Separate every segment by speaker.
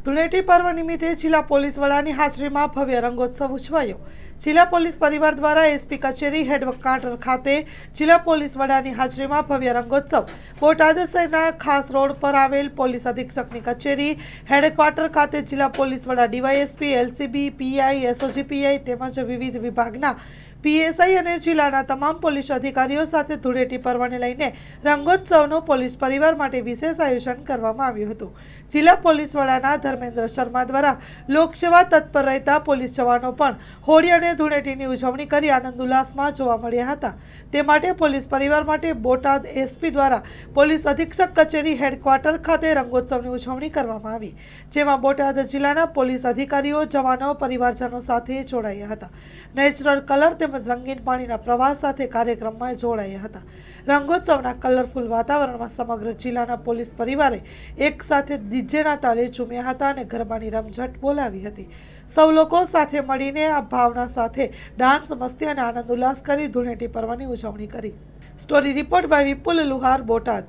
Speaker 1: ધૂળેટી પર્વ નિમિત્તે જિલ્લા પોલીસ વડાની હાજરીમાં ભવ્ય રંગોત્સવ ઉજવાયો। જિલ્લા પોલીસ પરિવાર દ્વારા એસપી કચેરી હેડક્વાર્ટર ખાતે જિલ્લા પોલીસ વડાની હાજરીમાં ભવ્ય રંગોત્સવ બોટાદ શહેરના ખાસ રોડ પર આવેલ પોલીસ અધિક્ષકની કચેરી હેડક્વાર્ટર ખાતે જિલ્લા પોલીસ વડા DYSP, LCB, PI, SOG PI તેમજ વિવિધ વિભાગના પીએસઆઈ અને જિલ્લાના તમામ પોલીસ અધિકારીઓ સાથે ધૂળેટી પર્વને લઈને રંગોત્સવનું પોલીસ પરિવાર માટે વિશેષ આયોજન કરવામાં આવ્યું હતું। જિલ્લા પોલીસ વડાના ધર્મેન્દ્ર શર્મા દ્વારા લોકસેવા તત્પર રહેતા પોલીસ જવાનો પણ હોળી અને ધૂળેટીની ઉજવણી કરી આનંદ ઉલ્લાસમાં જોવા મળ્યા હતા। તે માટે પોલીસ પરિવાર માટે બોટાદ એસપી દ્વારા પોલીસ અધિક્ષક કચેરી હેડક્વાર્ટર ખાતે રંગોત્સવની ઉજવણી કરવામાં આવી, જેમાં બોટાદ જિલ્લાના પોલીસ અધિકારીઓ, જવાનો, પરિવારજનો સાથે જોડાયા હતા। નેચરલ કલર તેમજ રંગીન પાણીના પ્રવાહ સાથે કાર્યક્રમમાં જોડાયા હતા। રંગોત્સવના કલરફુલ વાતાવરણમાં સમગ્ર જિલ્લાના પોલીસ પરિવારે એક સાથે ડીજેના તાલે ઝૂમ્યા હતા અને ગરબાની રમઝટ બોલાવી હતી। સૌ લોકો સાથે મળીને આ ભાવના સાથે ડાન્સ, મસ્તી અને આનંદ ઉલ્લાસ કરી ધૂળેટી પર્વની ઉજવણી કરી। Story report by Vipul Luhar, Botad.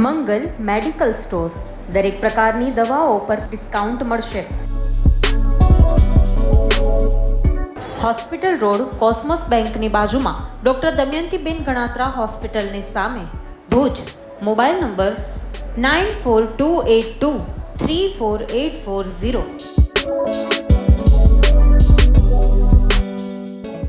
Speaker 2: Mangal medical store, દરેક પ્રકારની દવાઓ પર ડિસ્કાઉન્ટ મળશે। હોસ્પિટલ રોડ, કોસ્મોસ બેંકની બાજુમાં, ડોક્ટર દમયંતીબેન ગણાત્રા હોસ્પિટલની સામે, ભુજ। Mobile number 9428234840।